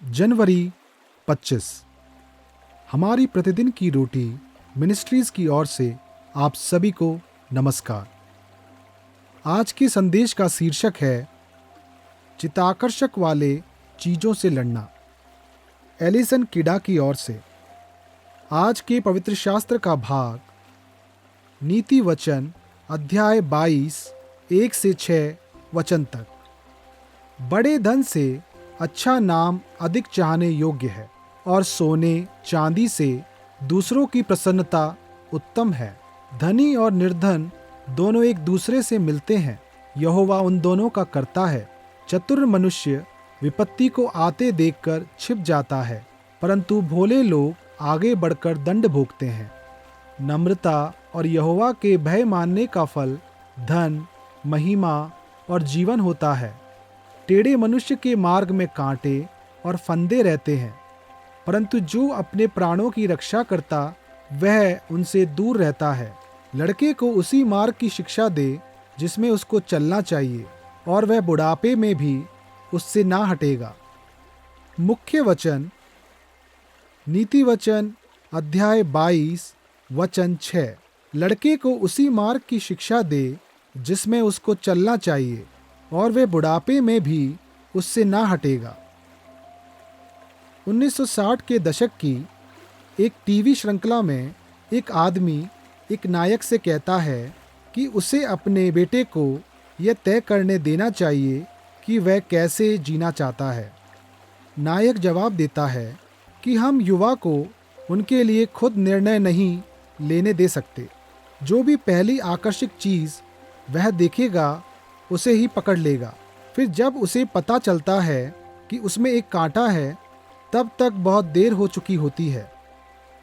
जनवरी 25। हमारी प्रतिदिन की रोटी मिनिस्ट्रीज की ओर से आप सभी को नमस्कार। आज के संदेश का शीर्षक है चित्ताकर्षक वाले चीजों से लड़ना। एलिसन किडा की ओर से। आज के पवित्र शास्त्र का भाग नीति वचन अध्याय 22 1 से 6 वचन तक। बड़े धन से अच्छा नाम अधिक चाहने योग्य है और सोने चांदी से दूसरों की प्रसन्नता उत्तम है। धनी और निर्धन दोनों एक दूसरे से मिलते हैं, यहोवा उन दोनों का करता है। चतुर मनुष्य विपत्ति को आते देखकर छिप जाता है, परंतु भोले लोग आगे बढ़कर दंड भोगते हैं। नम्रता और यहोवा के भय मानने का फल धन, महिमा और जीवन होता है। टेढ़े मनुष्य के मार्ग में कांटे और फंदे रहते हैं, परंतु जो अपने प्राणों की रक्षा करता वह उनसे दूर रहता है। लड़के को उसी मार्ग की शिक्षा दे जिसमें उसको चलना चाहिए, और वह बुढ़ापे में भी उससे ना हटेगा। मुख्य वचन नीति वचन अध्याय 22 वचन 6। लड़के को उसी मार्ग की शिक्षा दे जिसमें उसको चलना चाहिए, और वह बुढ़ापे में भी उससे ना हटेगा। 1960 के दशक की एक टीवी श्रृंखला में एक आदमी एक नायक से कहता है कि उसे अपने बेटे को यह तय करने देना चाहिए कि वह कैसे जीना चाहता है। नायक जवाब देता है कि हम युवा को उनके लिए खुद निर्णय नहीं लेने दे सकते। जो भी पहली आकर्षक चीज़ वह देखेगा उसे ही पकड़ लेगा। फिर जब उसे पता चलता है कि उसमें एक कांटा है, तब तक बहुत देर हो चुकी होती है।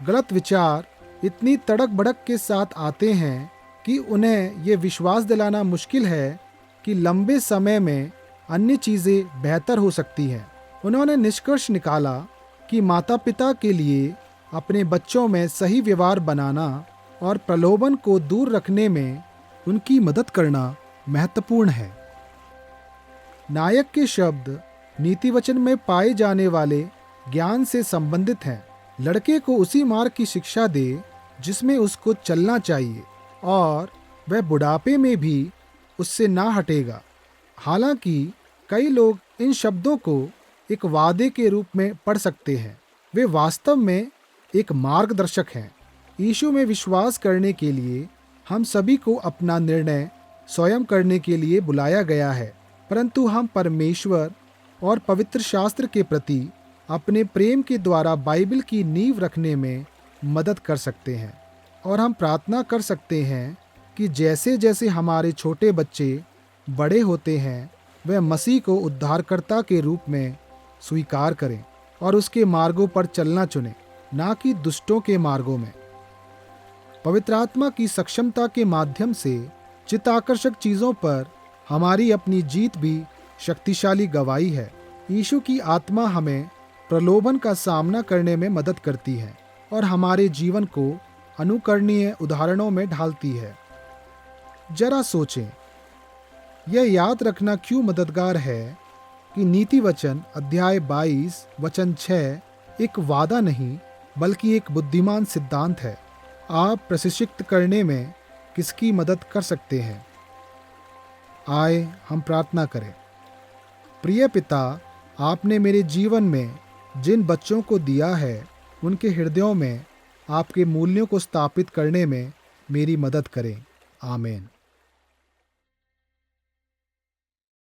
गलत विचार इतनी तड़क भड़क के साथ आते हैं कि उन्हें ये विश्वास दिलाना मुश्किल है कि लंबे समय में अन्य चीज़ें बेहतर हो सकती हैं। उन्होंने निष्कर्ष निकाला कि माता पिता के लिए अपने बच्चों में सही व्यवहार बनाना और प्रलोभन को दूर रखने में उनकी मदद करना महत्वपूर्ण है। नायक के शब्द नीति वचन में पाए जाने वाले ज्ञान से संबंधित हैं। लड़के को उसी मार्ग की शिक्षा दे जिसमें उसको चलना चाहिए, और वह बुढ़ापे में भी उससे ना हटेगा। हालांकि कई लोग इन शब्दों को एक वादे के रूप में पढ़ सकते हैं, वे वास्तव में एक मार्गदर्शक हैं। यीशु में विश्वास करने के लिए हम सभी को अपना निर्णय स्वयं करने के लिए बुलाया गया है, परंतु हम परमेश्वर और पवित्र शास्त्र के प्रति अपने प्रेम के द्वारा बाइबल की नींव रखने में मदद कर सकते हैं। और हम प्रार्थना कर सकते हैं कि जैसे जैसे हमारे छोटे बच्चे बड़े होते हैं, वह मसीह को उद्धारकर्ता के रूप में स्वीकार करें और उसके मार्गों पर चलना चुनें, ना कि दुष्टों के मार्गों में। पवित्र आत्मा की सक्षमता के माध्यम से चित्ताकर्षक चीज़ों पर हमारी अपनी जीत भी शक्तिशाली गवाही है। यीशु की आत्मा हमें प्रलोभन का सामना करने में मदद करती है और हमारे जीवन को अनुकरणीय उदाहरणों में ढालती है। जरा सोचें, यह याद रखना क्यों मददगार है कि नीति वचन अध्याय 22 वचन 6 एक वादा नहीं बल्कि एक बुद्धिमान सिद्धांत है। आप प्रशिक्षित करने में किसकी मदद कर सकते हैं? आए हम प्रार्थना करें। प्रिय पिता, आपने मेरे जीवन में जिन बच्चों को दिया है, उनके हृदयों में आपके मूल्यों को स्थापित करने में मेरी मदद करें। आमीन।